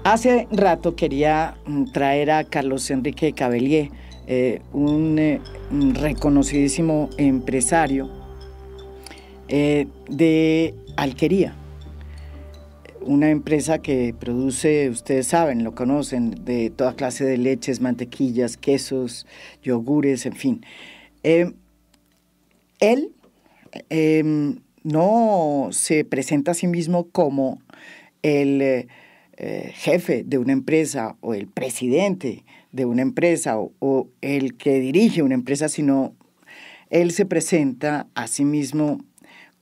Hace rato quería traer a Carlos Enrique Cavelier, un reconocidísimo empresario de Alquería, una empresa que produce, ustedes saben, lo conocen, de toda clase de leches, mantequillas, quesos, yogures, en fin. Él no se presenta a sí mismo como el jefe de una empresa o el presidente de una empresa o el que dirige una empresa, sino él se presenta a sí mismo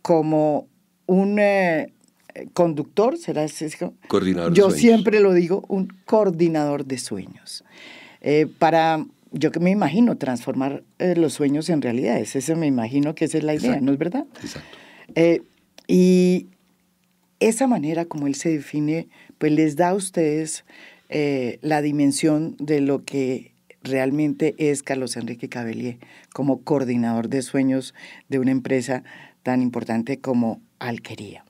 como un conductor, ¿será ese? Coordinador de Yo sueños. siempre lo digo, un coordinador de sueños. Yo que me imagino transformar los sueños en realidades. Eso me imagino que esa es la idea, Exacto. ¿no es verdad? Exacto. Y esa manera como él se define, pues les da a ustedes la dimensión de lo que realmente es Carlos Enrique Cavelier como coordinador de sueños de una empresa tan importante como Alquería.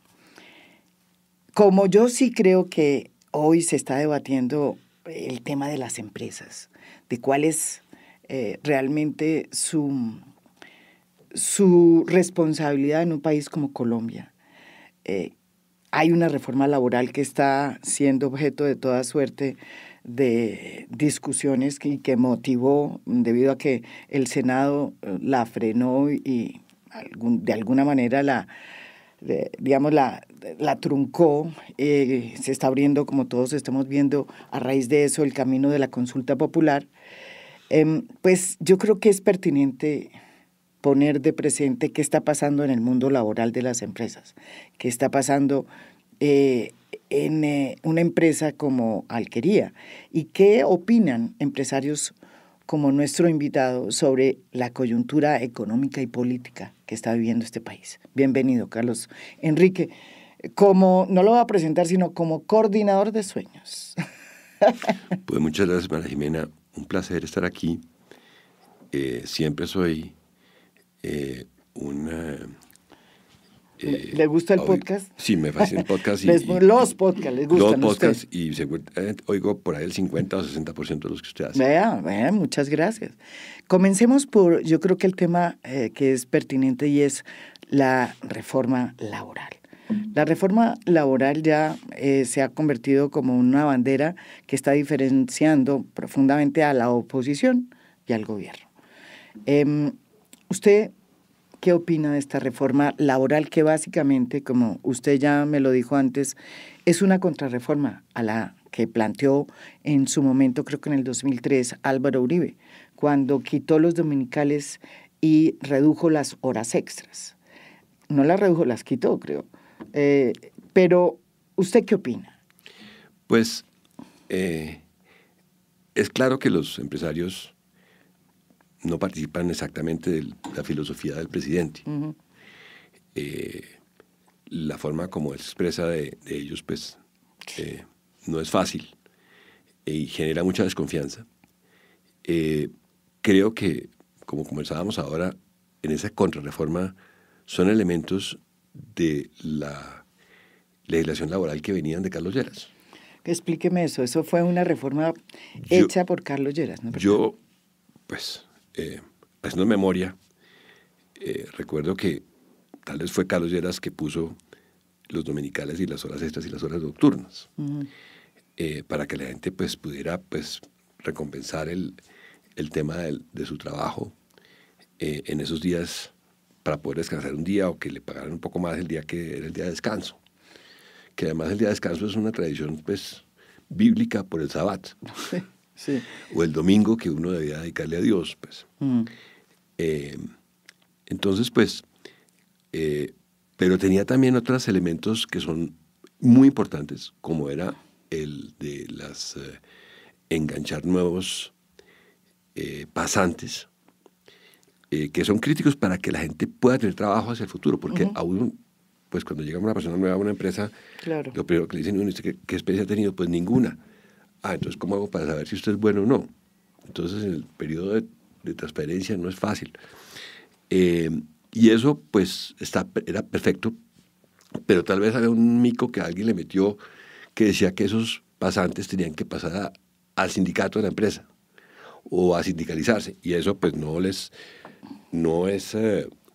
Como yo sí creo que hoy se está debatiendo el tema de las empresas, de cuál es realmente su responsabilidad en un país como Colombia. Hay una reforma laboral que está siendo objeto de toda suerte de discusiones que motivó, debido a que el Senado la frenó y de alguna manera la truncó. Se está abriendo, como todos estamos viendo, a raíz de eso, el camino de la consulta popular. Pues yo creo que es pertinente poner de presente qué está pasando en el mundo laboral de las empresas, qué está pasando en una empresa como Alquería y qué opinan empresarios como nuestro invitado sobre la coyuntura económica y política que está viviendo este país. Bienvenido, Carlos Enrique. No lo voy a presentar, sino como coordinador de sueños. Pues muchas gracias, María Jimena. Un placer estar aquí. Siempre soy ¿Le gusta el podcast? Sí, me fascina el podcast. Los podcasts, ¿les gustan? Los podcasts y oigo por ahí el 50 o 60% de los que usted hace. Vea, muchas gracias. Comencemos por, yo creo que el tema que es pertinente y es la reforma laboral. La reforma laboral ya se ha convertido como una bandera que está diferenciando profundamente a la oposición y al gobierno. ¿Usted qué opina de esta reforma laboral que básicamente, como usted ya me lo dijo antes, es una contrarreforma a la que planteó en su momento, creo que en el 2003, Álvaro Uribe, cuando quitó los dominicales y redujo las horas extras? No las redujo, las quitó, creo. Pero, ¿usted qué opina? Pues es claro que los empresarios no participan exactamente de la filosofía del presidente. Uh-huh. La forma como se expresa de ellos, pues, no es fácil y genera mucha desconfianza. Creo que, como conversábamos ahora, en esa contrarreforma son elementos de la legislación laboral que venían de Carlos Lleras. Explíqueme eso. Eso fue una reforma hecha por Carlos Lleras, ¿no? Yo, pues, haciendo memoria, recuerdo que tal vez fue Carlos Lleras que puso los dominicales y las horas extras y las horas nocturnas, Uh-huh. para que la gente pues pudiera pues recompensar el tema de su trabajo en esos días, para poder descansar un día o que le pagaran un poco más el día que era el día de descanso. Que además el día de descanso es una tradición pues bíblica por el Sabbat. Sí, sí. O el domingo que uno debía dedicarle a Dios, pues. Uh-huh. Entonces, pues, pero tenía también otros elementos que son muy importantes, como era el de enganchar nuevos pasantes, que son críticos para que la gente pueda tener trabajo hacia el futuro, porque Uh-huh. aún, pues cuando llega una persona nueva a una empresa, Claro. lo primero que le dicen, ¿qué experiencia ha tenido? Pues ninguna. Entonces, ¿cómo hago para saber si usted es bueno o no? Entonces, el periodo de transferencia no es fácil. Y eso, pues, era perfecto, pero tal vez había un mico que alguien le metió que decía que esos pasantes tenían que pasar al sindicato de la empresa o a sindicalizarse. Y eso pues no es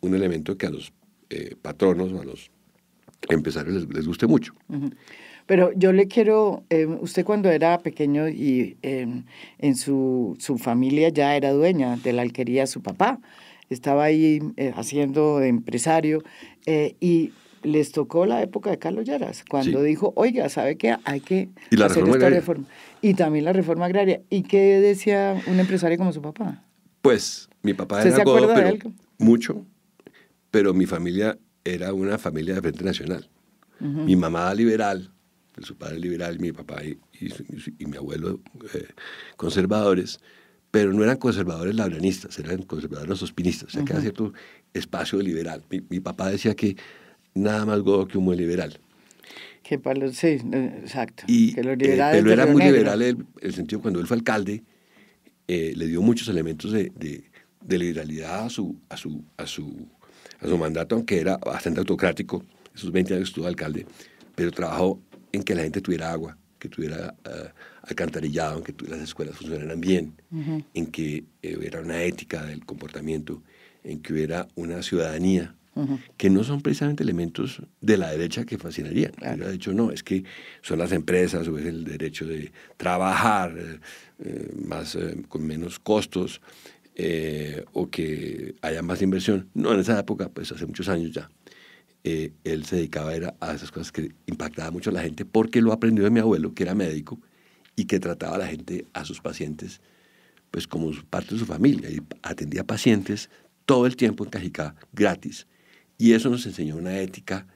un elemento que a los patronos o a los empresarios les guste mucho. Pero yo le quiero, usted cuando era pequeño y en su familia ya era dueña de la alquería, su papá estaba ahí haciendo de empresario y les tocó la época de Carlos Lleras, cuando Sí. dijo, oiga, ¿sabe qué? Hay que Y la hacer reforma esta agraria. reforma. Y también la reforma agraria. ¿Y qué decía un empresario como su papá? Pues mi papá ¿Usted era se godo, acuerda de pero algo? mucho, pero mi familia era una familia de Frente Nacional. Mi mamá liberal, su padre liberal, mi papá y mi abuelo conservadores, pero no eran conservadores labranistas, eran conservadores ospinistas, o sea que había cierto espacio liberal. Mi papá decía que nada más godo que un buen liberal. Que para los, sí, exacto. Y, Que los liberales pero de era Río muy Negro. liberal el sentido cuando él fue alcalde, le dio muchos elementos de liberalidad a su mandato, aunque era bastante autocrático, esos 20 años que estuvo alcalde, pero trabajó en que la gente tuviera agua, que tuviera alcantarillado, en que las escuelas funcionaran bien, en que hubiera una ética del comportamiento, en que hubiera una ciudadanía, que no son precisamente elementos de la derecha que fascinarían. Claro. Hubiera dicho, no, es que son las empresas, o es el derecho de trabajar con menos costos, o que haya más inversión. No, en esa época, pues hace muchos años ya, él se dedicaba a esas cosas que impactaban mucho a la gente, porque lo aprendió de mi abuelo, que era médico, y que trataba a la gente, a sus pacientes, pues como parte de su familia, y atendía pacientes todo el tiempo en Cajicá, gratis. Y eso nos enseñó una ética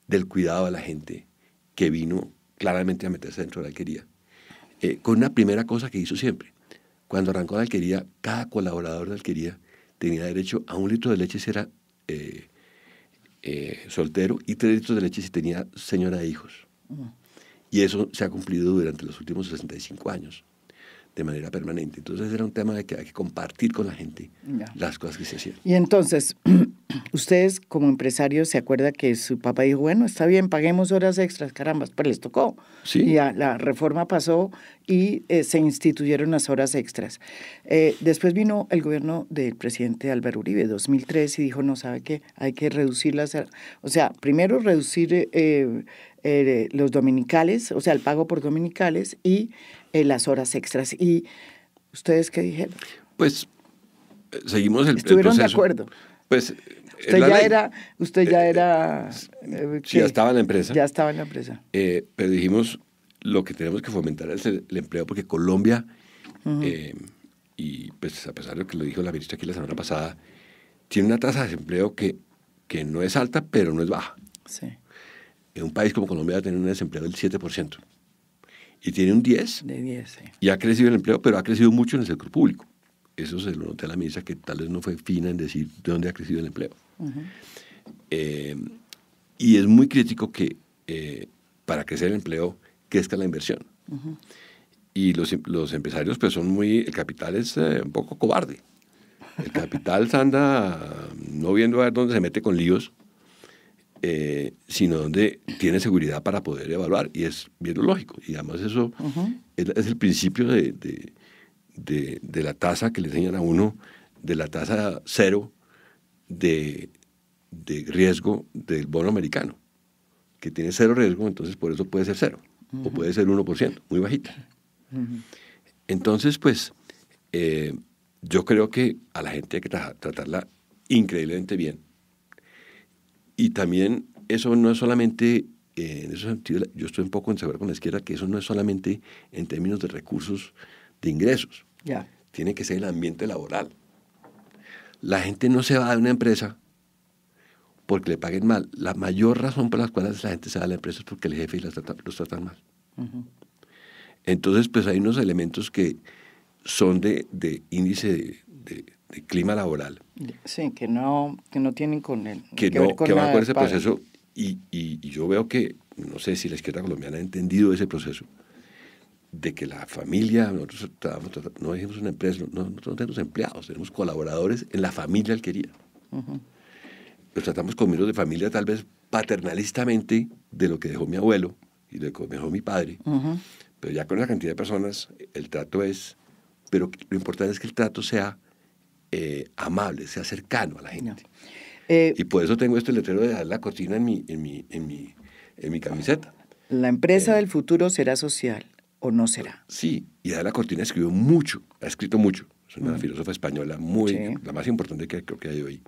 del cuidado de la gente, que vino claramente a meterse dentro de la alquería. Con una primera cosa que hizo siempre. Cuando arrancó la alquería, cada colaborador de la alquería tenía derecho a 1 litro de leche si era soltero, y 3 litros de leche si tenía señora de hijos. Y eso se ha cumplido durante los últimos 65 años, de manera permanente. Entonces era un tema de que hay que compartir con la gente las cosas que se hacían. Y entonces, ustedes como empresarios se acuerdan que su papá dijo, bueno, está bien, paguemos horas extras, caramba, pues les tocó. Sí. Y la reforma pasó y se instituyeron las horas extras. Después vino el gobierno del presidente Álvaro Uribe, 2003, y dijo, no, ¿sabe qué? Hay que reducirlas. O sea, primero reducir los dominicales, o sea, el pago por dominicales y las horas extras. ¿Y ustedes qué dijeron? Pues seguimos el proceso. ¿Estuvieron de acuerdo? Pues usted ya era... Sí, ya estaba en la empresa. Ya estaba en la empresa. Pero dijimos, lo que tenemos que fomentar es el empleo, porque Colombia, y pues a pesar de lo que lo dijo la ministra aquí la semana pasada, tiene una tasa de desempleo que no es alta, pero no es baja. Sí. En un país como Colombia tiene un desempleo del 7%. Y tiene un 10%. De 10, sí. Y ha crecido el empleo, pero ha crecido mucho en el sector público. Eso se lo noté a la ministra, que tal vez no fue fina en decir de dónde ha crecido el empleo. Y es muy crítico que para crecer el empleo crezca la inversión. Y los empresarios pues son el capital es un poco cobarde. El capital anda no viendo a ver dónde se mete con líos, sino donde tiene seguridad para poder evaluar, y es bien lógico. Y además eso es el principio de la tasa que le enseñan a uno, de la tasa cero de riesgo del bono americano, que tiene cero riesgo, entonces por eso puede ser cero, o puede ser 1%, muy bajita. Entonces, pues, yo creo que a la gente hay que tratarla increíblemente bien. Y también eso no es solamente, en ese sentido, yo estoy un poco en desacuerdo con la izquierda, que eso no es solamente en términos de recursos, de ingresos. Yeah. Tiene que ser el ambiente laboral. La gente no se va de una empresa porque le paguen mal. La mayor razón por la cual la gente se va de la empresa es porque el jefe los tratan mal. Entonces, pues hay unos elementos que son de índice de clima laboral. Sí, que no tienen con él. Que van con ese proceso. Y yo veo que, no sé si la izquierda colombiana ha entendido ese proceso, de que la familia, nosotros no dijimos una empresa, nosotros no tenemos empleados, tenemos colaboradores en la familia alquería. Los tratamos con miembros de familia tal vez paternalistamente de lo que dejó mi abuelo y de lo que dejó mi padre, Pero ya con esa cantidad de personas, el trato es... Pero lo importante es que el trato sea amable, sea cercano a la gente. No. Y por eso tengo este letrero de dejar la cortina en mi camiseta. La empresa del futuro será social o no será. Sí, y Adela Cortina escribió mucho, ha escrito mucho. Es una filósofa española muy, Sí. la más importante que creo que hay hoy.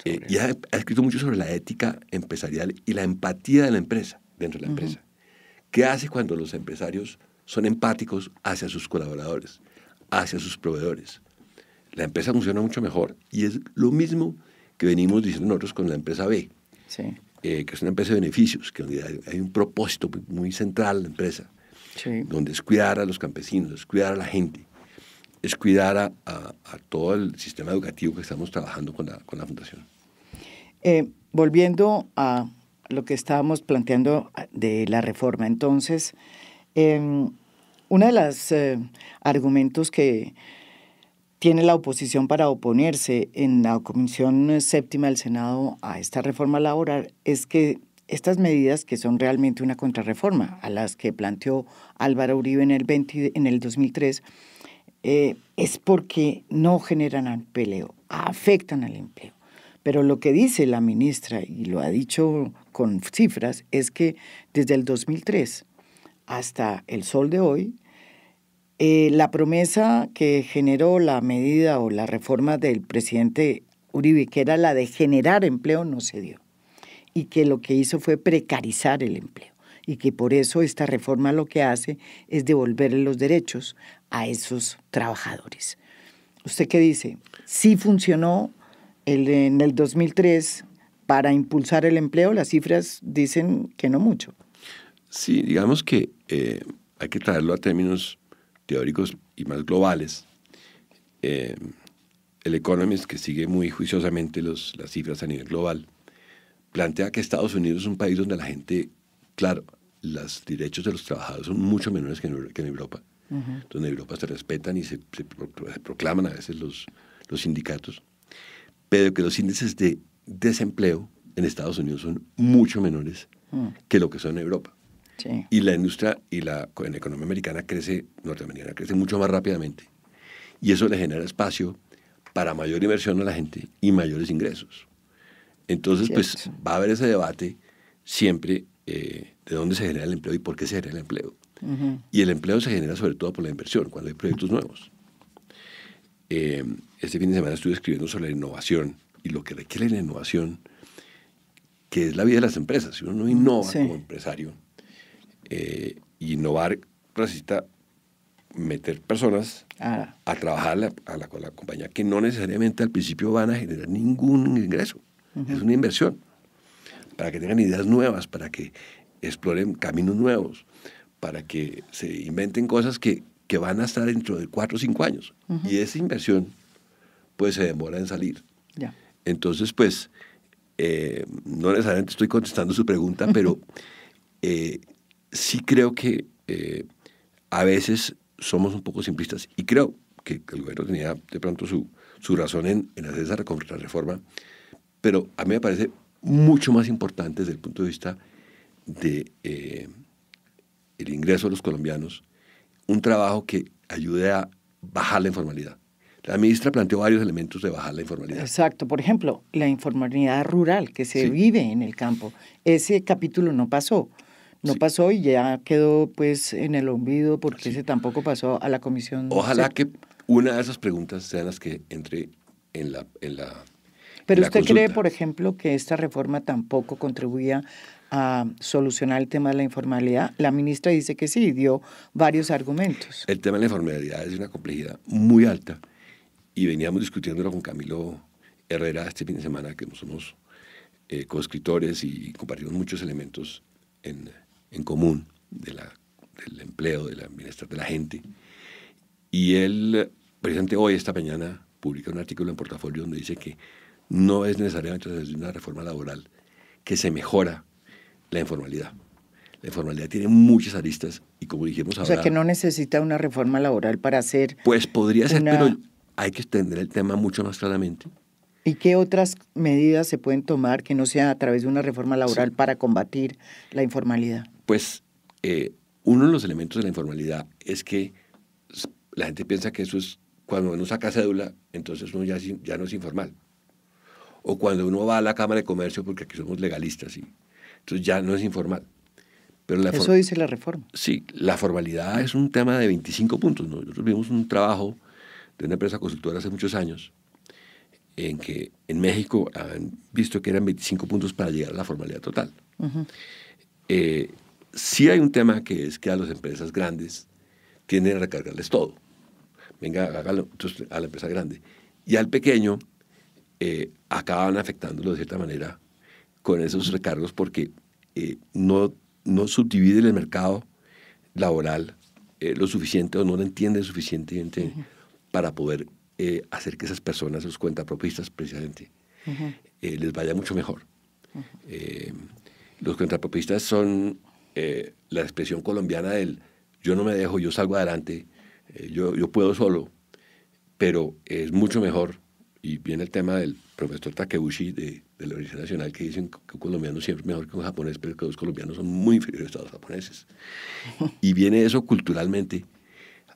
Sobre Y ha escrito mucho sobre la ética empresarial y la empatía de la empresa, dentro de la empresa. ¿Qué hace cuando los empresarios son empáticos hacia sus colaboradores, hacia sus proveedores? La empresa funciona mucho mejor y es lo mismo que venimos diciendo nosotros con la empresa B, Sí, que es una empresa de beneficios, que donde hay un propósito muy central en la empresa, sí. donde es cuidar a los campesinos, es cuidar a la gente, es cuidar a todo el sistema educativo que estamos trabajando con la Fundación. Volviendo a lo que estábamos planteando de la reforma, entonces, uno de los argumentos que tiene la oposición para oponerse en la Comisión Séptima del Senado a esta reforma laboral es que estas medidas, que son realmente una contrarreforma a las que planteó Álvaro Uribe en el 2003, es porque no generan empleo, afectan al empleo. Pero lo que dice la ministra, y lo ha dicho con cifras, es que desde el 2003 hasta el sol de hoy, la promesa que generó la medida o la reforma del presidente Uribe, que era la de generar empleo, no se dio. Y que lo que hizo fue precarizar el empleo. Y que por eso esta reforma lo que hace es devolverle los derechos a esos trabajadores. ¿Usted qué dice? ¿Sí funcionó en el 2003 para impulsar el empleo? Las cifras dicen que no mucho. Sí, digamos que hay que traerlo a términos teóricos y más globales. El Economist, que sigue muy juiciosamente las cifras a nivel global, plantea que Estados Unidos es un país donde la gente, claro, los derechos de los trabajadores son mucho menores que en Europa, donde en Europa se respetan y se proclaman a veces los sindicatos, pero que los índices de desempleo en Estados Unidos son mucho menores que lo que son en Europa. Sí. Y la industria y la economía americana norteamericana crece mucho más rápidamente. Y eso le genera espacio para mayor inversión a la gente y mayores ingresos. Entonces, pues va a haber ese debate siempre de dónde se genera el empleo y por qué se genera el empleo. Y el empleo se genera sobre todo por la inversión, cuando hay proyectos nuevos. Este fin de semana estuve escribiendo sobre la innovación y lo que requiere la innovación, que es la vida de las empresas. Si uno no innova como empresario, innovar necesita meter personas a trabajar con la compañía que no necesariamente al principio van a generar ningún ingreso. Es una inversión para que tengan ideas nuevas, para que exploren caminos nuevos, para que se inventen cosas que van a estar dentro de 4 o 5 años. Y esa inversión pues se demora en salir. Yeah. Entonces, pues, no necesariamente estoy contestando su pregunta, pero sí creo que a veces somos un poco simplistas y creo que el gobierno tenía de pronto su razón en hacer esa reforma, pero a mí me parece mucho más importante desde el punto de vista de el ingreso de los colombianos, un trabajo que ayude a bajar la informalidad. La ministra planteó varios elementos de bajar la informalidad. Exacto. Por ejemplo, la informalidad rural que se vive en el campo. Ese capítulo no pasó. No pasó y ya quedó pues en el olvido porque ese tampoco pasó a la comisión. Ojalá que una de esas preguntas sean las que entre en la Pero la usted consulta. cree, por ejemplo, que esta reforma tampoco contribuía a solucionar el tema de la informalidad. La ministra dice que sí, dio varios argumentos. El tema de la informalidad es de una complejidad muy alta y veníamos discutiéndolo con Camilo Herrera este fin de semana, que somos coescritores y compartimos muchos elementos en común del empleo, del bienestar de la gente. Y él, precisamente hoy, esta mañana, publica un artículo en Portafolio donde dice que no es necesariamente desde una reforma laboral que se mejora la informalidad. La informalidad tiene muchas aristas y como dijimos ahora... O sea, que no necesita una reforma laboral para hacer... Pues podría ser, pero hay que extender el tema mucho más claramente. ¿Y qué otras medidas se pueden tomar que no sea a través de una reforma laboral para combatir la informalidad? Pues uno de los elementos de la informalidad es que la gente piensa que eso es cuando uno saca cédula, entonces uno ya no es informal. O cuando uno va a la Cámara de Comercio, porque aquí somos legalistas, ¿sí? Entonces ya no es informal. Pero eso dice la reforma. Sí, la formalidad es un tema de 25 puntos, ¿no? Nosotros vimos un trabajo de una empresa consultora hace muchos años en que en México han visto que eran 25 puntos para llegar a la formalidad total. Uh-huh. Sí hay un tema que es que a las empresas grandes tienden a recargarles todo. Venga, hágalo entonces, a la empresa grande. Y al pequeño acaban afectándolo de cierta manera con esos recargos porque no subdividen el mercado laboral lo suficiente o no lo entienden suficientemente uh-huh. para poder hacer que esas personas, sus cuentapropistas precisamente, uh-huh. Les vaya mucho mejor. Uh-huh. Los cuentapropistas son la expresión colombiana del yo no me dejo, yo salgo adelante, yo puedo solo, pero es mucho mejor. Y viene el tema del profesor Takeuchi de la Universidad Nacional que dicen que un colombiano siempre es mejor que un japonés, pero que los colombianos son muy inferiores a los japoneses. Y viene eso culturalmente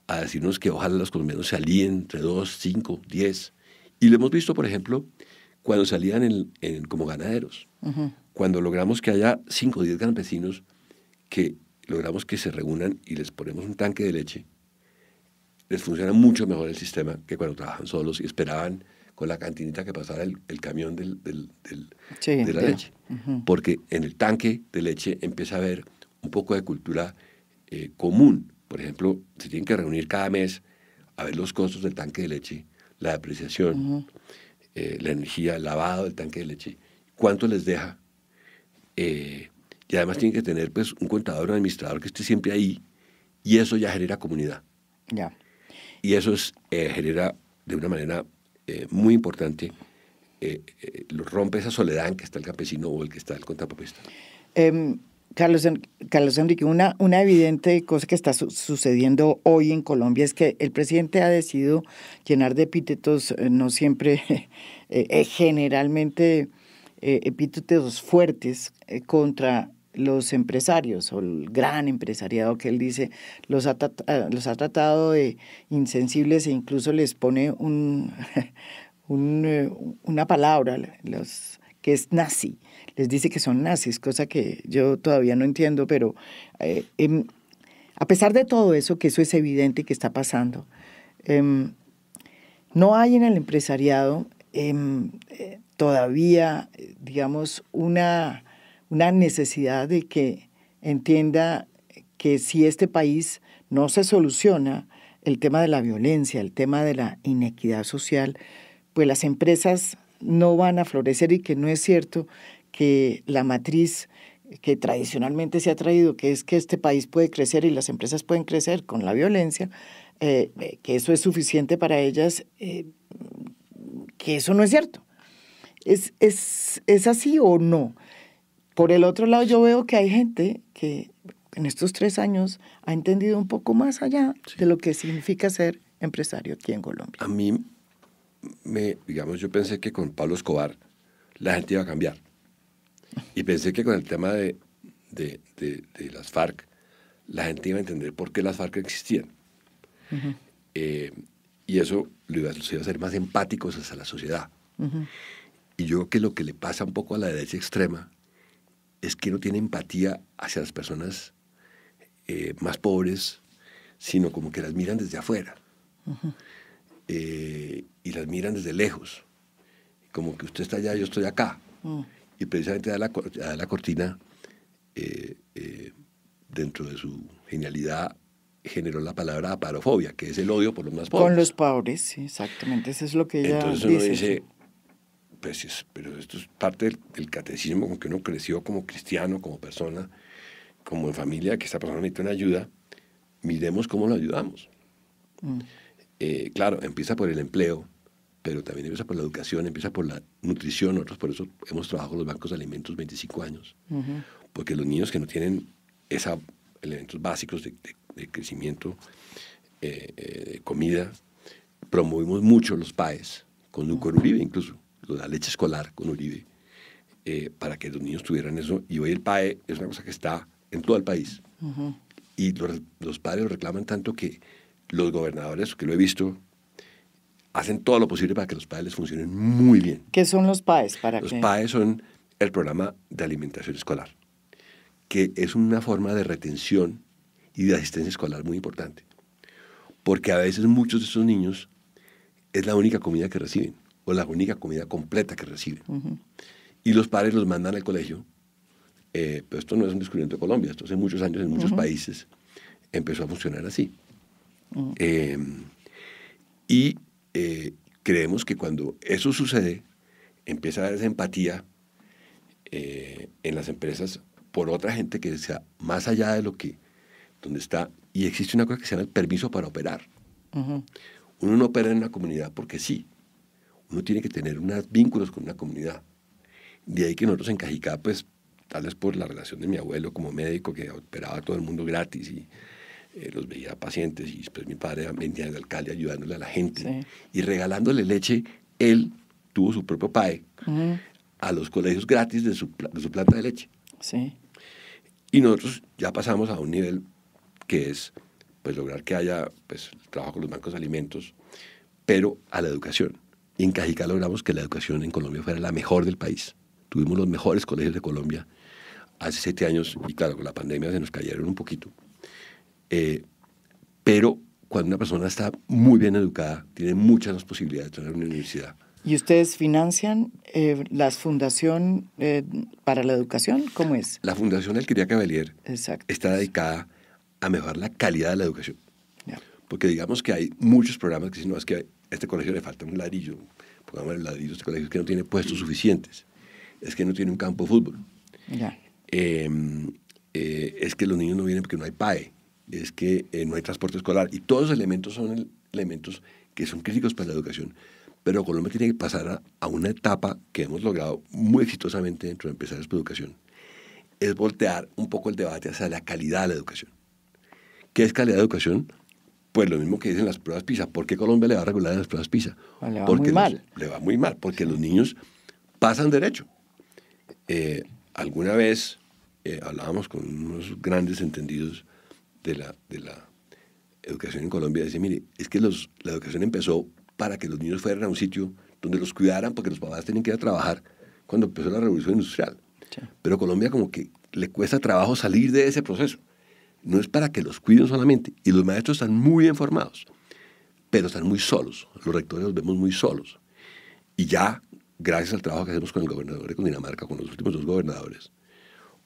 a decirnos que ojalá los colombianos se alíen entre 2, 5, 10. Y lo hemos visto, por ejemplo, cuando salían como ganaderos. Uh-huh. Cuando logramos que haya 5 o 10 campesinos que logramos que se reúnan y les ponemos un tanque de leche, les funciona mucho mejor el sistema que cuando trabajan solos y esperaban con la cantinita que pasara el camión de la leche. Uh-huh. Porque en el tanque de leche empieza a haber un poco de cultura común. Por ejemplo, se tienen que reunir cada mes a ver los costos del tanque de leche, la depreciación, uh-huh. La energía, el lavado del tanque de leche, cuánto les deja. Y además tienen que tener pues, un contador, un administrador que esté siempre ahí, y eso ya genera comunidad. Yeah. Y eso genera de una manera muy importante, rompe esa soledad en que está el campesino o el que está el contrapropista. Carlos Enrique, una evidente cosa que está sucediendo hoy en Colombia es que el presidente ha decidido llenar de epítetos, no siempre, generalmente epítetos fuertes contra los empresarios o el gran empresariado que él dice los ha tratado de insensibles e incluso les pone una palabra que es nazi. Les dice que son nazis, cosa que yo todavía no entiendo, pero a pesar de todo eso, que eso es evidente que está pasando, no hay en el empresariado todavía, digamos, una necesidad de que entienda que si este país no se soluciona el tema de la violencia, el tema de la inequidad social, pues las empresas no van a florecer y que no es cierto que la matriz que tradicionalmente se ha traído, que es que este país puede crecer y las empresas pueden crecer con la violencia, que eso es suficiente para ellas, que eso no es cierto. ¿Es así o no? Por el otro lado, yo veo que hay gente que en estos 3 años ha entendido un poco más allá sí. de lo que significa ser empresario aquí en Colombia. A mí, yo pensé que con Pablo Escobar la gente iba a cambiar. Y pensé que con el tema de las FARC, la gente iba a entender por qué las FARC existían. Uh-huh. Y eso los iba a hacer más empáticos hacia la sociedad. Uh-huh. Y yo creo que lo que le pasa un poco a la derecha extrema es que no tiene empatía hacia las personas más pobres, sino como que las miran desde afuera. Uh-huh. Y las miran desde lejos. Como que usted está allá, yo estoy acá. Uh-huh. Y precisamente da la cortina, dentro de su genialidad, generó la palabra aparofobia, que es el odio por los más pobres. Con los pobres, sí, exactamente. Eso es lo que ella Entonces uno dice, pues, pero esto es parte del catecismo con que uno creció como cristiano, como persona, como en familia, que esta persona necesita una ayuda, miremos cómo lo ayudamos. Claro, empieza por el empleo, pero también empieza por la educación, empieza por la nutrición. Nosotros por eso hemos trabajado con los bancos de alimentos 25 años, uh-huh. porque los niños que no tienen esos elementos básicos de crecimiento, de comida, promovimos mucho los PAES, con Uribe incluso, la leche escolar con Uribe, para que los niños tuvieran eso. Y hoy el PAE es una cosa que está en todo el país. Uh-huh. Y los padres lo reclaman tanto que los gobernadores, que lo he visto, hacen todo lo posible para que los PAE les funcionen muy bien. ¿Qué son los PAEs? Los PAE son el programa de alimentación escolar, que es una forma de retención y de asistencia escolar muy importante. Porque a veces muchos de esos niños es la única comida que reciben, o la única comida completa que reciben. Y los padres los mandan al colegio. Pero esto no es un descubrimiento de Colombia, esto hace muchos años en muchos países empezó a funcionar así. Creemos que cuando eso sucede, empieza a haber esa empatía en las empresas por otra gente que sea más allá de lo que, donde está. Y existe una cosa que se llama el permiso para operar. Uno no opera en una comunidad porque sí. Uno tiene que tener unos vínculos con una comunidad. De ahí que nosotros en Cajicá, pues, tal vez por la relación de mi abuelo como médico, que operaba a todo el mundo gratis y los veía pacientes, y después mi padre vendía de alcalde ayudándole a la gente y regalándole leche. Él tuvo su propio PAE a los colegios gratis de su planta de leche. Y nosotros ya pasamos a un nivel que es pues lograr que haya pues trabajo con los bancos de alimentos, pero a la educación. Y en Cajicá logramos que la educación en Colombia fuera la mejor del país. Tuvimos los mejores colegios de Colombia hace 7 años, y claro, con la pandemia se nos cayeron un poquito. Pero cuando una persona está muy bien educada, tiene muchas más posibilidades de tener una universidad. ¿Y ustedes financian la fundación para la educación? ¿Cómo es? La Fundación Alquería Cavelier está dedicada a mejorar la calidad de la educación. Porque digamos que hay muchos programas que dicen, no, es que a este colegio le falta un ladrillo, pongamos el ladrillo, este colegio es que no tiene puestos suficientes, es que no tiene un campo de fútbol, es que los niños no vienen porque no hay PAE, es que no hay transporte escolar, y todos esos elementos son elementos que son críticos para la educación. Pero Colombia tiene que pasar a una etapa que hemos logrado muy exitosamente dentro de Empresarios por Educación, es voltear un poco el debate hacia la calidad de la educación. ¿Qué es calidad de educación? Pues lo mismo que dicen las pruebas PISA. ¿Por qué Colombia le va a regular en las pruebas PISA? Le va muy mal. Le va muy mal, porque los niños pasan derecho. Alguna vez hablábamos con unos grandes entendidos de la educación en Colombia. Decían, mire, es que la educación empezó para que los niños fueran a un sitio donde los cuidaran, porque los papás tenían que ir a trabajar cuando empezó la revolución industrial. Pero Colombia como que le cuesta trabajo salir de ese proceso. No es para que los cuiden solamente. Y los maestros están muy bien formados, pero están muy solos. Los rectores los vemos muy solos. Y ya, gracias al trabajo que hacemos con el gobernador de Cundinamarca, con los últimos 2 gobernadores,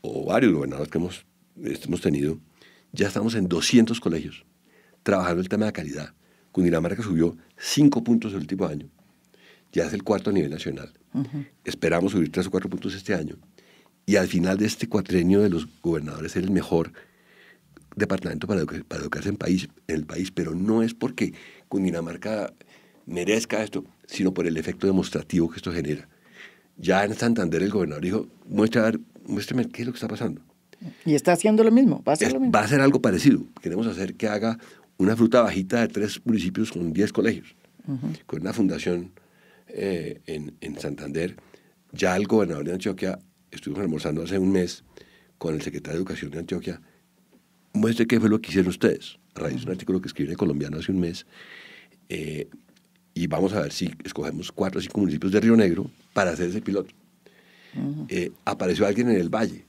o varios gobernadores que hemos tenido, ya estamos en 200 colegios trabajando el tema de calidad. Cundinamarca subió 5 puntos el último año. Ya es el 4º a nivel nacional. Esperamos subir 3 o 4 puntos este año. Y al final de este cuatrienio de los gobernadores ser el mejor departamento para educarse en el país, pero no es porque Cundinamarca merezca esto, sino por el efecto demostrativo que esto genera. Ya en Santander el gobernador dijo, muéstrame qué es lo que está pasando. Y está haciendo lo mismo, va a hacer lo mismo. Va a hacer algo parecido. Queremos hacer que haga una fruta bajita de 3 municipios con 10 colegios. Con una fundación en Santander. Ya el gobernador de Antioquia, estuvimos almorzando hace un mes con el secretario de Educación de Antioquia, muestre qué fue lo que hicieron ustedes, a raíz de un artículo que escribí en El Colombiano hace un mes, y vamos a ver si escogemos 4 o 5 municipios de Río Negro para hacer ese piloto. Apareció alguien en el Valle,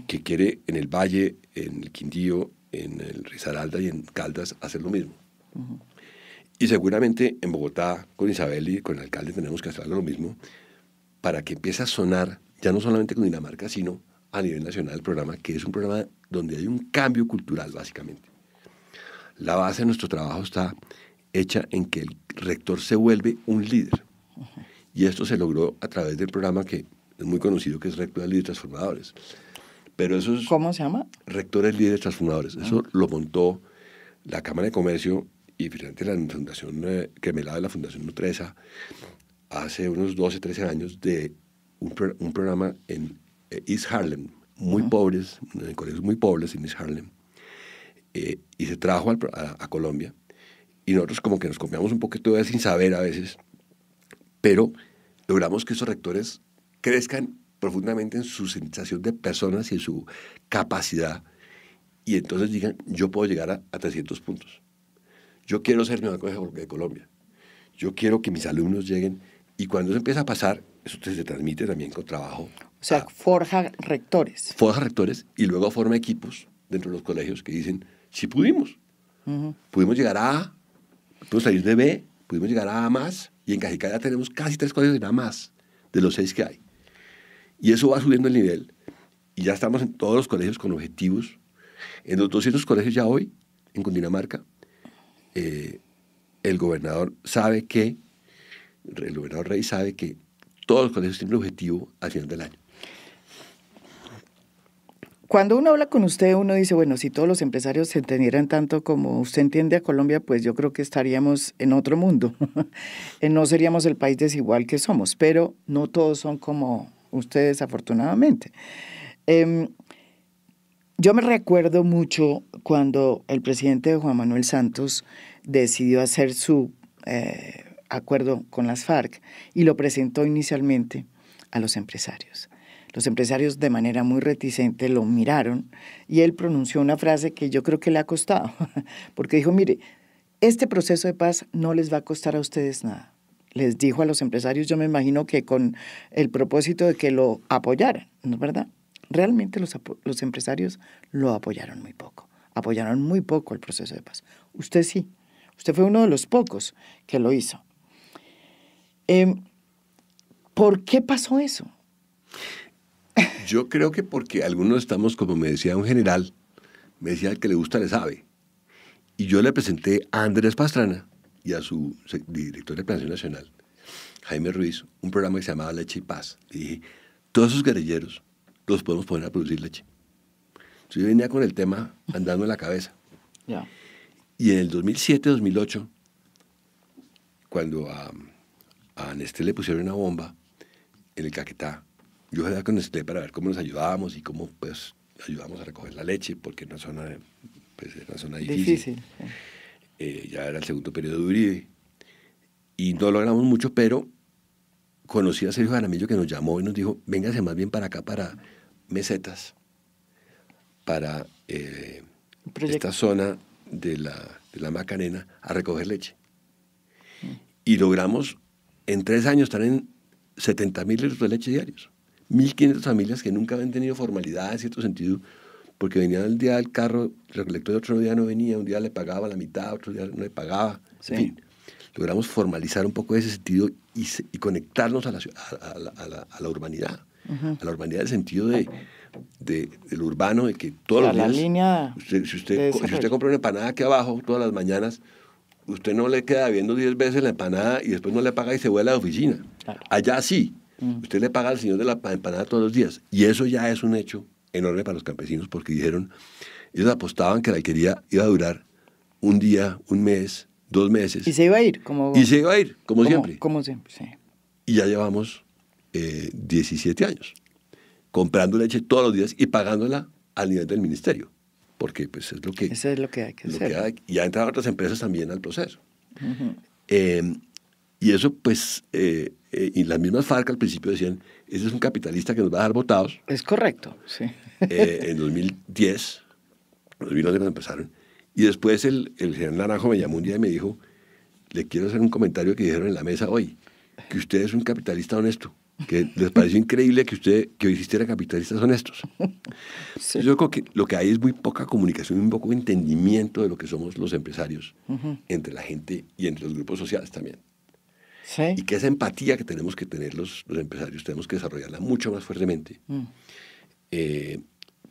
que quiere en el Valle, en el Quindío, en el Risaralda y en Caldas hacer lo mismo. Y seguramente en Bogotá, con Isabel y con el alcalde, tenemos que hacer lo mismo para que empiece a sonar, ya no solamente con Dinamarca, sino a nivel nacional el programa, que es un programa donde hay un cambio cultural, básicamente. La base de nuestro trabajo está hecha en que el rector se vuelve un líder. Y esto se logró a través del programa que es muy conocido, que es Rectores Líderes Transformadores. Pero eso es, ¿cómo se llama? Rectores Líderes Transformadores. Eso lo montó la Cámara de Comercio y finalmente la Fundación Cremelada de la Fundación Nutresa hace unos 12, 13 años de un programa en East Harlem, muy pobres, en colegios muy pobres en East Harlem, y se trajo a Colombia, y nosotros como que nos copiamos un poquito de sin saber a veces, pero logramos que esos rectores crezcan profundamente en su sensación de personas y en su capacidad, y entonces digan, yo puedo llegar a 300 puntos. Yo quiero ser el mejor colegio de Colombia. Yo quiero que mis alumnos lleguen. Y cuando eso empieza a pasar, eso se transmite también con trabajo. O sea, forja rectores. Forja rectores y luego forma equipos dentro de los colegios que dicen, sí pudimos. Pudimos llegar a A, pudimos salir de B, pudimos llegar a A más, y en Cajicá ya tenemos casi 3 colegios en A más, de los 6 que hay. Y eso va subiendo el nivel. Y ya estamos en todos los colegios con objetivos. En los 200 colegios ya hoy, en Cundinamarca, el gobernador Rey sabe que todos los colegios tienen el objetivo al final del año. Cuando uno habla con usted, uno dice, bueno, si todos los empresarios se entendieran tanto como usted entiende a Colombia, pues yo creo que estaríamos en otro mundo. No seríamos el país desigual que somos, pero no todos son como ustedes, afortunadamente. Yo me recuerdo mucho cuando el presidente Juan Manuel Santos decidió hacer su acuerdo con las FARC y lo presentó inicialmente a los empresarios. Los empresarios de manera muy reticente lo miraron y él pronunció una frase que yo creo que le ha costado, porque dijo, mire, este proceso de paz no les va a costar a ustedes nada. Les dijo a los empresarios, yo me imagino que con el propósito de que lo apoyaran, ¿no es verdad? Realmente los empresarios lo apoyaron muy poco el proceso de paz. Usted sí, usted fue uno de los pocos que lo hizo. ¿Por qué pasó eso? Yo creo que porque algunos estamos, como me decía un general, me decía el que le gusta le sabe. Y yo le presenté a Andrés Pastrana y a su director de Planación Nacional, Jaime Ruiz, un programa que se llamaba Leche y Paz. Le dije, todos esos guerrilleros los podemos poner a producir leche. Entonces yo venía con el tema andando en la cabeza. Yeah. Y en el 2007-2008, cuando a Nestlé le pusieron una bomba en el Caquetá, yo hablaba con Nestlé para ver cómo nos ayudábamos y cómo pues ayudábamos a recoger la leche, porque era una zona difícil. Ya era el segundo periodo de Uribe. Y no logramos mucho, pero conocí a Sergio Jaramillo, que nos llamó y nos dijo, véngase más bien para acá, para Mesetas, para esta zona de la Macarena, a recoger leche. Y logramos en 3 años estar en 70.000 litros de leche diarios. 1.500 familias que nunca habían tenido formalidad en cierto sentido, porque venían el día del carro, el recolector, otro día no venía, un día le pagaba la mitad, otro día no le pagaba. Sí. En fin, logramos formalizar un poco ese sentido y conectarnos a la urbanidad. A la urbanidad en el sentido del urbano, de que todos los días, línea si usted compra una empanada aquí abajo todas las mañanas, usted no le queda viendo 10 veces la empanada y después no le paga y se vuela a la oficina. Claro. Allá sí. Usted le paga al señor de la empanada todos los días. Y eso ya es un hecho enorme para los campesinos, porque dijeron, ellos apostaban que la alquería iba a durar un día, un mes, 2 meses. Y se iba a ir, como siempre. Como siempre, sí. Y ya llevamos 17 años comprando leche todos los días y pagándola al nivel del ministerio, porque pues es lo que... Eso es lo que hay que hacer. Y ya entraron otras empresas también al proceso. Y eso pues... y las mismas FARC al principio decían, ese es un capitalista que nos va a dejar botados. Es correcto, sí. En 2010, 2011 cuando empezaron, y después el general Naranjo me llamó un día y me dijo, le quiero hacer un comentario que dijeron en la mesa hoy, que usted es un capitalista honesto, que les pareció increíble que hoy existiera capitalistas honestos. Sí. Yo creo que lo que hay es muy poca comunicación, muy poco entendimiento de lo que somos los empresarios entre la gente y entre los grupos sociales también. Sí. Y que esa empatía que tenemos que tener los empresarios, tenemos que desarrollarla mucho más fuertemente.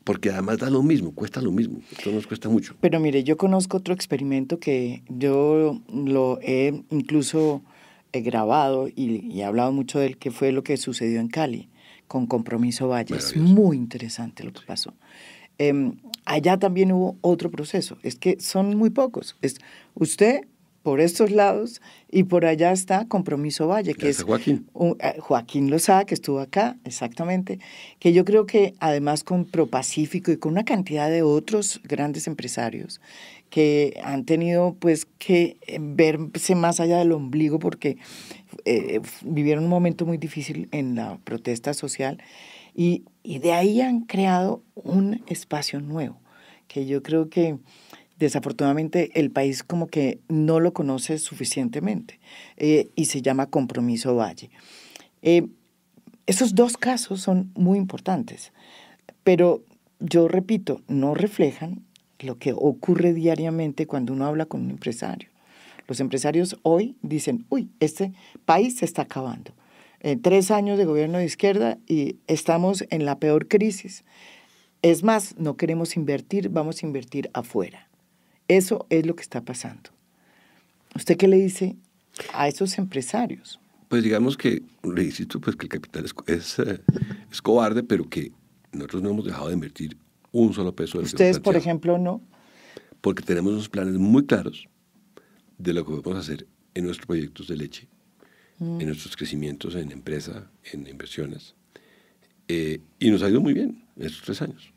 Porque además da lo mismo, cuesta lo mismo. Esto nos cuesta mucho. Pero mire, yo conozco otro experimento que yo lo he incluso grabado y he hablado mucho de él, que fue lo que sucedió en Cali con Compromiso Valle. Es muy interesante lo que pasó. Allá también hubo otro proceso. Es que son muy pocos. Usted... por estos lados, y por allá está Compromiso Valle, que es Joaquín. Joaquín Lozada, que estuvo acá, exactamente, que yo creo que además con ProPacífico y con una cantidad de otros grandes empresarios que han tenido pues que verse más allá del ombligo porque vivieron un momento muy difícil en la protesta social y de ahí han creado un espacio nuevo, que yo creo que desafortunadamente el país como que no lo conoce suficientemente, y se llama Compromiso Valle. Esos dos casos son muy importantes, pero yo repito, no reflejan lo que ocurre diariamente cuando uno habla con un empresario. Los empresarios hoy dicen, uy, este país se está acabando. 3 años de gobierno de izquierda y estamos en la peor crisis. Es más, no queremos invertir, vamos a invertir afuera. Eso es lo que está pasando. ¿Usted qué le dice a esos empresarios? Pues digamos que, le insisto, pues que el capital es cobarde, pero que nosotros no hemos dejado de invertir un solo peso. Ustedes, por ejemplo, no. Porque tenemos unos planes muy claros de lo que podemos hacer en nuestros proyectos de leche, en nuestros crecimientos en empresa, en inversiones. Y nos ha ido muy bien en estos 3 años.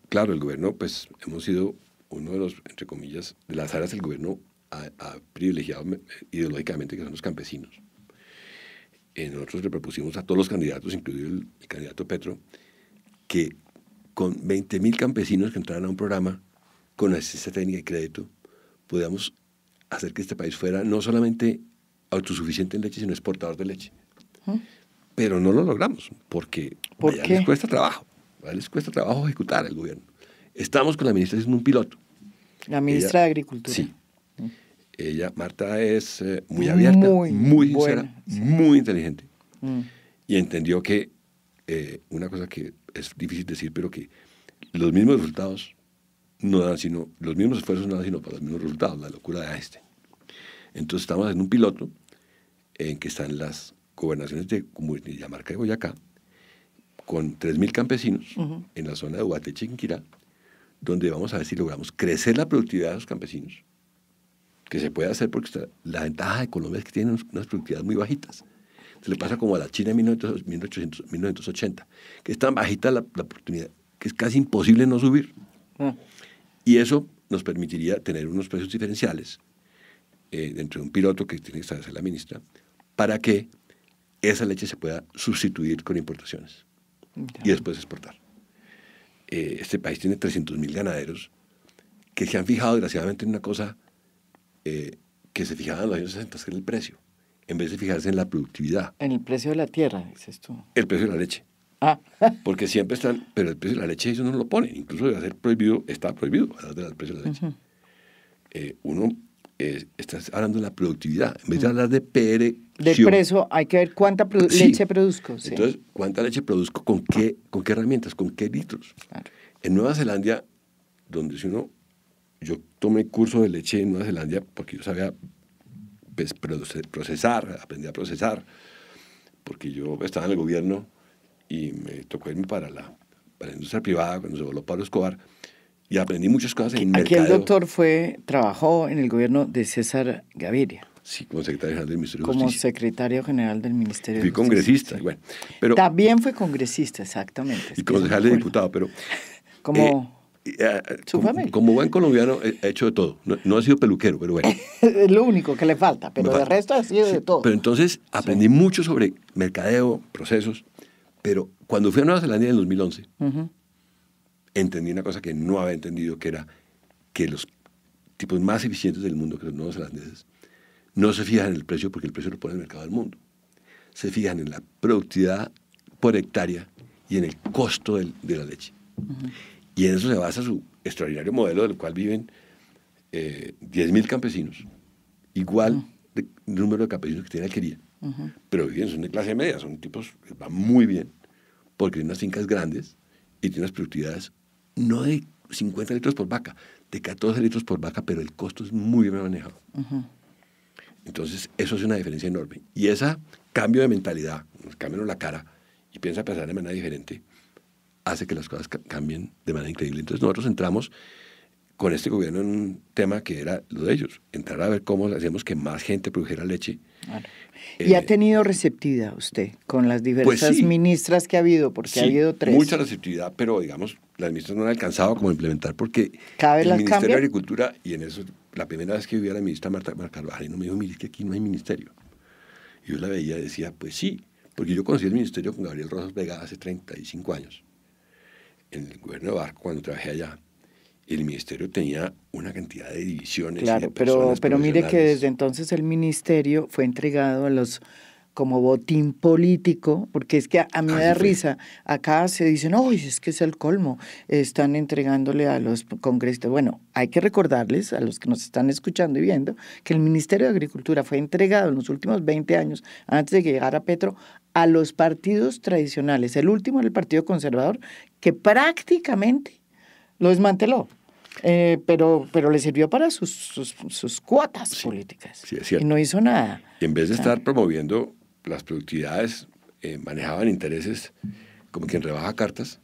Claro, el gobierno, pues hemos sido uno de los, entre comillas, de las áreas del gobierno ha privilegiado ideológicamente, que son los campesinos. Nosotros le propusimos a todos los candidatos, incluido el candidato Petro, que con 20.000 campesinos que entraran a un programa con asistencia técnica y crédito, podíamos hacer que este país fuera no solamente autosuficiente en leche, sino exportador de leche. Pero no lo logramos, porque ¿Por qué? Les cuesta trabajo. Les cuesta trabajo ejecutar el gobierno. Estamos con la ministra haciendo un piloto. La ministra de Agricultura. Sí. Ella, Marta, es muy abierta, muy sincera, buena, sí, muy inteligente. Y entendió que una cosa que es difícil decir, pero que los mismos resultados no dan sino, los mismos esfuerzos no dan sino para los mismos resultados, la locura de Einstein. Entonces estamos en un piloto en que están las gobernaciones de Cundinamarca y Boyacá, con 3.000 campesinos en la zona de Ubateche y Quinquirá, donde vamos a ver si logramos crecer la productividad de los campesinos, que se puede hacer porque la ventaja de Colombia es que tienen unas productividades muy bajitas. Se le pasa como a la China en 1980, que es tan bajita la oportunidad que es casi imposible no subir. Y eso nos permitiría tener unos precios diferenciales dentro de un piloto que tiene que establecer la ministra, para que esa leche se pueda sustituir con importaciones y después exportar. Este país tiene 300.000 ganaderos que se han fijado desgraciadamente en una cosa que se fijaban en los años 60, que era el precio, en vez de fijarse en la productividad. En el precio de la tierra, dices tú. El precio de la leche. Porque siempre están, pero el precio de la leche ellos no lo ponen, incluso debe ser prohibido, está prohibido hablar del precio de la leche. Uno está hablando de la productividad, en vez de hablar de PR. Del precio hay que ver cuánta leche produzco. Sí. Entonces, ¿cuánta leche produzco? ¿Con qué herramientas? ¿Con qué litros? Claro. En Nueva Zelanda, donde si uno... Yo tomé curso de leche en Nueva Zelanda porque yo sabía pues, procesar, aprendí a procesar, porque yo estaba en el gobierno y me tocó irme para la industria privada cuando se voló Pablo Escobar y aprendí muchas cosas en mercadeo. Aquí el doctor trabajó en el gobierno de César Gaviria. Sí, como secretario general del Ministerio de Justicia. Como secretario general del Ministerio de Justicia. Fui congresista, sí. Bueno. Pero, también fue congresista, exactamente. Y concejal de diputado, pero... Como buen colombiano he hecho de todo. No he sido peluquero, pero bueno. Es lo único que le falta, pero de resto ha sido de todo. Pero entonces aprendí mucho sobre mercadeo, procesos, pero cuando fui a Nueva Zelanda en el 2011, entendí una cosa que no había entendido, que era que los tipos más eficientes del mundo, que los neozelandeses, no se fijan en el precio porque el precio lo pone el mercado del mundo. Se fijan en la productividad por hectárea y en el costo de la leche. Y en eso se basa su extraordinario modelo del cual viven 10.000 campesinos, igual de número de campesinos que tiene Alquería, pero viven, son de clase media, son tipos que van muy bien, porque tienen unas fincas grandes y tienen unas productividades no de 50 litros por vaca, de 14 litros por vaca, pero el costo es muy bien manejado. Entonces, eso es una diferencia enorme. Y ese cambio de mentalidad, cámbianos la cara y piensa pensar de manera diferente, hace que las cosas cambien de manera increíble. Entonces nosotros entramos con este gobierno en un tema que era lo de ellos, entrar a ver cómo hacíamos que más gente produjera leche. Claro. ¿Y ha tenido receptividad usted con las diversas ministras que ha habido? Porque ha habido 3. Mucha receptividad, pero digamos, las ministras no han alcanzado como implementar porque cada vez el Ministerio de Agricultura, y en eso, la primera vez que vi a la ministra Marta Carvajal, no me dijo, mire, es que aquí no hay ministerio. Y yo la veía y decía, pues sí, porque yo conocí el ministerio con Gabriel Rosas Vega hace 35 años. en el gobierno de Barco, cuando trabajé allá, el ministerio tenía una cantidad de divisiones y de Claro, personas pero mire que profesionales. desde entonces el ministerio fue entregado a los como botín político, porque es que a mí me Así da fue. risa. Acá se dicen, ¡ay, es que es el colmo! Están entregándole a los congresistas. Bueno, hay que recordarles a los que nos están escuchando y viendo que el Ministerio de Agricultura fue entregado en los últimos 20 años, antes de que llegara Petro, a los partidos tradicionales. El último era el Partido Conservador, que prácticamente lo desmanteló. Pero le sirvió para sus cuotas Sí, políticas sí, es y no cierto. hizo nada. Y en vez O de sea, estar promoviendo las productividades, manejaban intereses como quien rebaja cartas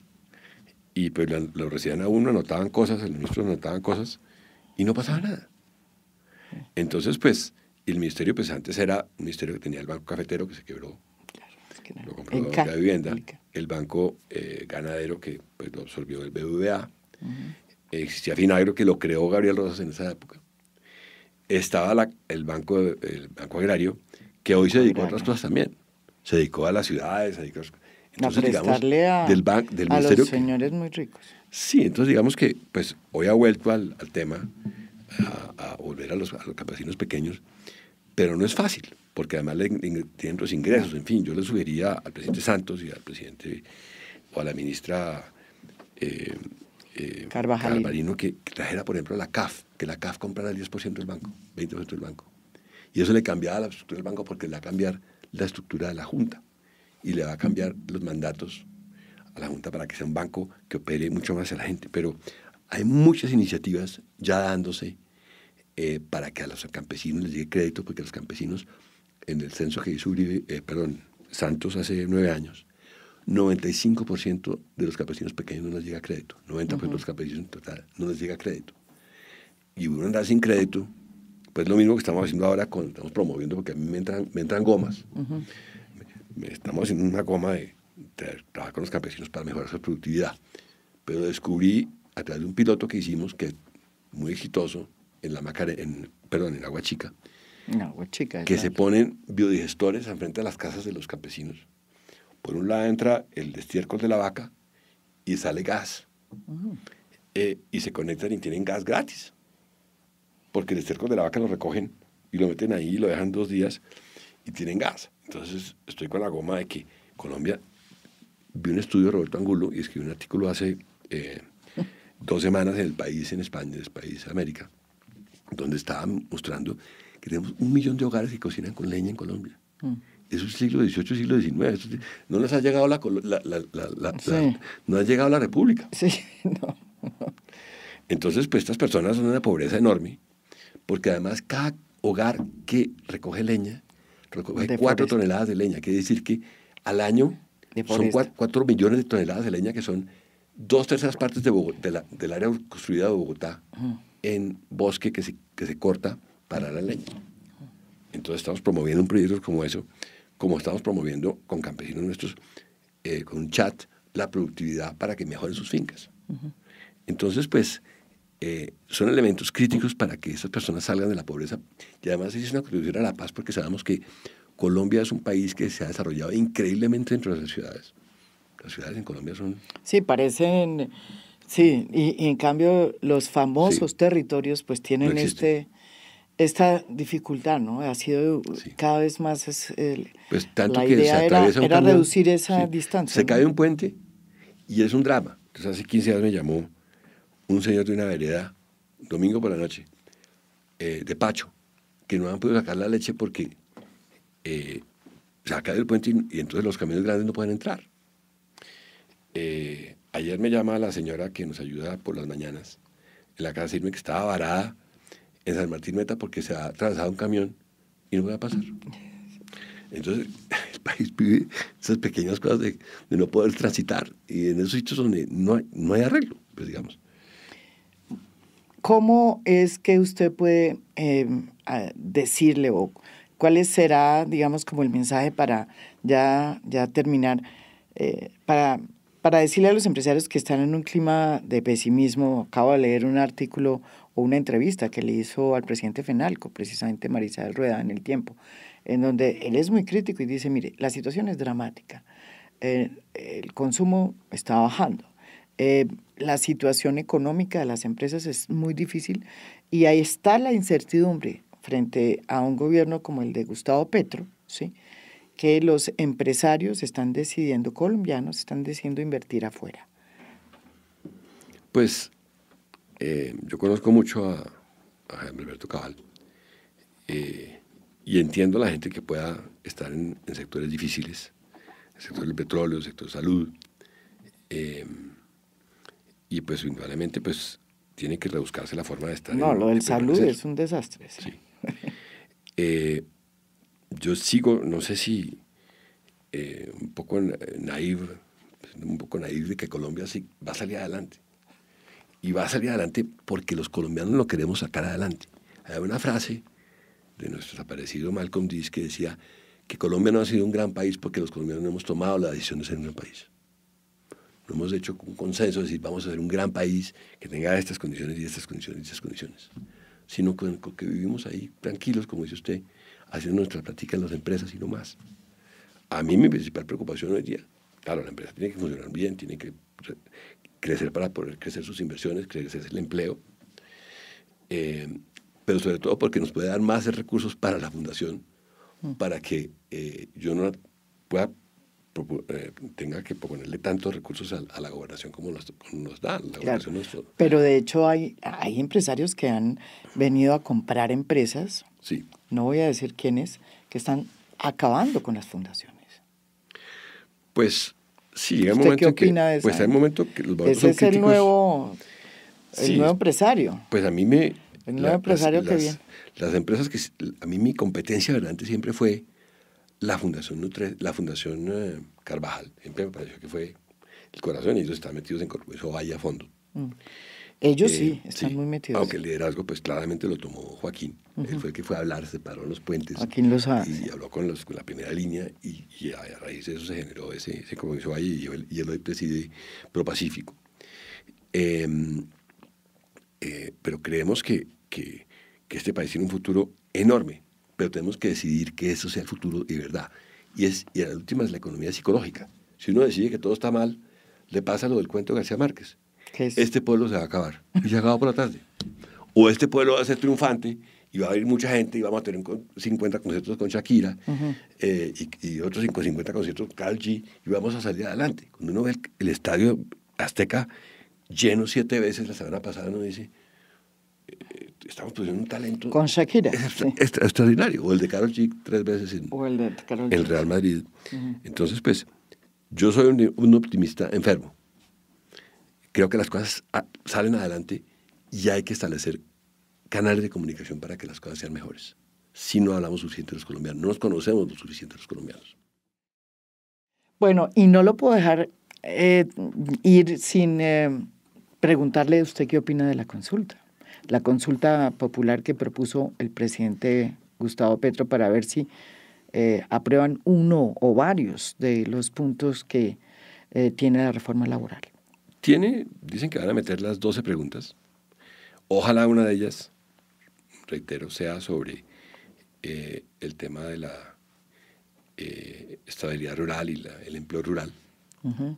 y pues lo recibían a uno, anotaban cosas, el ministro anotaban cosas y no pasaba nada. Entonces, pues, el ministerio, pues antes era un ministerio que tenía el Banco Cafetero, que se quebró, es que no. lo compró El la K, vivienda, el K. el Banco Ganadero, que pues lo absorbió el BBVA, existía Finagro, que lo creó Gabriel Rosas en esa época, estaba el Banco Agrario, que hoy se Banco dedicó a otras Agrario. cosas también, se dedicó a las ciudades, se dedicó a... A Entonces, digamos, prestarle del a los ministerio que... señores muy ricos. Sí, entonces digamos que pues hoy ha vuelto al tema, a volver a los campesinos pequeños, pero no es fácil, porque además tienen los No, ingresos, en fin, yo le sugeriría al presidente Santos y al presidente o a la ministra Carvajalino. Carvalino que trajera, por ejemplo, la CAF, que la CAF comprara el 10% del banco, 20% del banco. Y eso le cambiaba la estructura del banco porque le va a cambiar la estructura de la Junta y le va a cambiar los mandatos a la Junta para que sea un banco que opere mucho más a la gente. Pero hay muchas iniciativas ya dándose para que a los campesinos les llegue crédito, porque los campesinos, en el censo que hizo Santos hace 9 años, 95% de los campesinos pequeños no les llega crédito, 90% de los campesinos en total no les llega crédito. Y uno andar sin crédito, pues lo mismo que estamos haciendo ahora, estamos promoviendo, porque a mí me entran gomas. Estamos haciendo una goma de trabajar con los campesinos para mejorar su productividad. Pero descubrí, a través de un piloto que hicimos, que es muy exitoso, en en Agua Chica, No, chica, que se ponen biodigestores enfrente de las casas de los campesinos. Por un lado entra el estiércol de la vaca y sale gas. Y se conectan y tienen gas gratis. Porque el estiércol de la vaca lo recogen y lo meten ahí y lo dejan 2 días y tienen gas. Entonces estoy con la goma de que Colombia, vi un estudio de Roberto Angulo y escribió un artículo hace 2 semanas en El País, en España, en El País, América, donde estaba mostrando que tenemos 1 millón de hogares que cocinan con leña en Colombia. Eso es siglo XVIII, siglo XIX. No les ha llegado Sí. no ha llegado la República. Sí, no. Entonces, pues estas personas son una pobreza enorme, porque además cada hogar que recoge leña, recoge 4 Deforesta. toneladas de leña. Quiere decir que al año son Deforesta. 4 millones de toneladas de leña, que son 2/3 partes del área construida de Bogotá en bosque que se corta para la leña. Entonces estamos promoviendo un proyecto como eso, como estamos promoviendo con campesinos nuestros, con un chat, la productividad para que mejoren sus fincas. Entonces, pues, son elementos críticos para que esas personas salgan de la pobreza. Y además es una contribución a la paz, porque sabemos que Colombia es un país que se ha desarrollado increíblemente dentro de las ciudades. Las ciudades en Colombia son... Sí, parecen, sí, y en cambio los famosos Sí, territorios pues no tienen existen. esta dificultad, ¿no? Ha sido Sí. cada vez más, Pues tanto la que se idea atraviesa un era camión, reducir esa sí, distancia, se ¿no? cae un puente y es un drama. Entonces hace 15 años me llamó un señor de una vereda, domingo por la noche, de Pacho, que no han podido sacar la leche porque se ha caído el puente y entonces los camiones grandes no pueden entrar. Ayer me llama la señora que nos ayuda por las mañanas en la casa, decirme que estaba varada en San Martín Meta porque se ha atravesado un camión y no puede pasar. Entonces, el país vive esas pequeñas cosas de no poder transitar y en esos sitios donde no hay arreglo, pues digamos. ¿Cómo es que usted puede decirle o cuál será, digamos, como el mensaje para ya terminar, para decirle a los empresarios que están en un clima de pesimismo? Acabo de leer un artículo o una entrevista que le hizo al presidente Fenalco, precisamente Marisabel Rueda, en El Tiempo, en donde él es muy crítico y dice, mire, la situación es dramática, el consumo está bajando, La situación económica de las empresas es muy difícil y ahí está la incertidumbre frente a un gobierno como el de Gustavo Petro, ¿sí? Que los empresarios están decidiendo, colombianos están decidiendo invertir afuera. Pues yo conozco mucho a Jaime Alberto Cabal y entiendo a la gente que pueda estar en sectores difíciles, el sector del petróleo, el sector de salud, y pues indudablemente pues tiene que rebuscarse la forma de estar. No, lo del salud es un desastre. Sí. Yo sigo, no sé si un poco naive de que Colombia sí va a salir adelante. Y va a salir adelante porque los colombianos lo queremos sacar adelante. Hay una frase de nuestro desaparecido Malcolm X que decía que Colombia no ha sido un gran país porque los colombianos no hemos tomado la decisión de ser un gran país. No hemos hecho un consenso de decir vamos a ser un gran país que tenga estas condiciones y estas condiciones y estas condiciones. Sino que vivimos ahí tranquilos, como dice usted, haciendo nuestra práctica en las empresas y no más. A mí mi principal preocupación hoy día, claro, la empresa tiene que funcionar bien, tiene que crecer para poder crecer sus inversiones, crecer el empleo, pero sobre todo porque nos puede dar más recursos para la fundación, para que yo no pueda tenga que ponerle tantos recursos a la gobernación como nos da. La gobernación claro, pero de hecho hay empresarios que han venido a comprar empresas, sí. No voy a decir quiénes, que están acabando con las fundaciones. Pues sí, llega un momento ¿qué opina de eso? Pues hay un momento que los valores son críticos. Ese es el nuevo Sí, empresario. Pues a mí el nuevo empresario que viene. Las empresas que a mí mi competencia verdad siempre fue la Fundación Carvajal. Siempre me pareció que fue el corazón y ellos están metidos en eso vaya a fondo. Ellos sí, están muy metidos. Aunque el liderazgo pues claramente lo tomó Joaquín. Él fue el que fue a hablar, se paró en los puentes. Joaquín Lozada. Y habló con la primera línea y a raíz de eso se generó ese compromiso valle y él hoy preside ProPacífico. Pero creemos que este país tiene un futuro enorme, pero tenemos que decidir que eso sea el futuro de verdad. Y a la última es la economía psicológica. Si uno decide que todo está mal, le pasa lo del cuento de García Márquez. Este pueblo se va a acabar y se acaba por la tarde. O este pueblo va a ser triunfante y va a haber mucha gente y vamos a tener 50 conciertos con Shakira y otros 50 conciertos con Karol G y vamos a salir adelante. Cuando uno ve el estadio Azteca lleno 7 veces la semana pasada, uno dice, estamos produciendo un talento con Shakira, extraordinario. O el de Karol G 3 veces en el Real Madrid. Entonces, pues, yo soy un optimista enfermo. Creo que las cosas salen adelante y hay que establecer canales de comunicación para que las cosas sean mejores. Si no hablamos suficiente los colombianos, no nos conocemos lo suficiente los colombianos. Bueno, y no lo puedo dejar ir sin preguntarle a usted qué opina de la consulta popular que propuso el presidente Gustavo Petro para ver si aprueban uno o varios de los puntos que tiene la reforma laboral. Dicen que van a meter las 12 preguntas. Ojalá una de ellas, reitero, sea sobre el tema de la estabilidad rural y el empleo rural,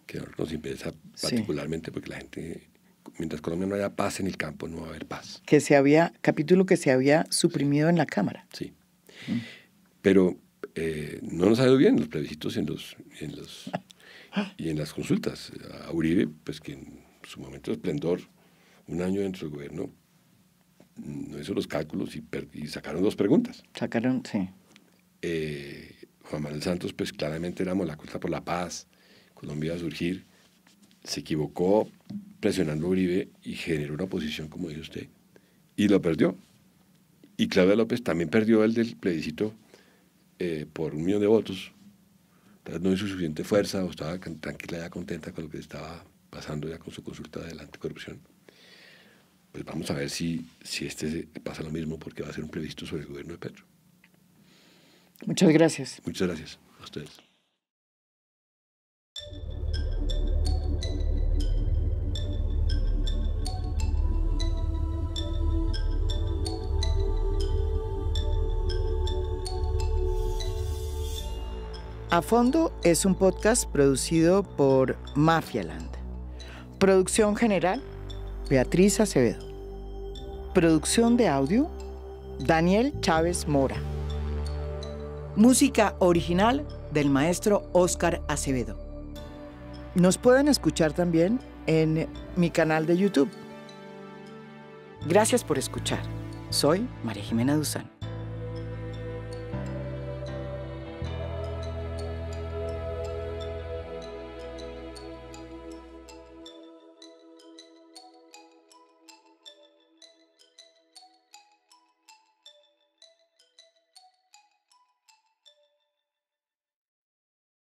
que nos interesa particularmente porque la gente, mientras Colombia no haya paz en el campo, no va a haber paz. Capítulo que se había suprimido en la Cámara. Sí. Pero no nos ha ido bien los plebiscitos y en las consultas. A Uribe, pues que en su momento de esplendor, un año dentro del gobierno, no hizo los cálculos y sacaron 2 preguntas. Sí. Juan Manuel Santos, pues claramente éramos la Costa por la Paz, Colombia iba a surgir, se equivocó presionando a Uribe y generó una oposición, como dice usted, y lo perdió. Y Claudia López también perdió el del plebiscito por 1 millón de votos. Entonces no hizo suficiente fuerza o estaba tranquila ya contenta con lo que estaba pasando ya con su consulta de la anticorrupción. Pues vamos a ver si pasa lo mismo porque va a ser un plebiscito sobre el gobierno de Petro. Muchas gracias. Muchas gracias a ustedes. A Fondo es un podcast producido por Mafialand. Producción general, Beatriz Acevedo. Producción de audio, Daniel Chávez Mora. Música original del maestro Óscar Acevedo. Nos pueden escuchar también en mi canal de YouTube. Gracias por escuchar. Soy María Jimena Duzán.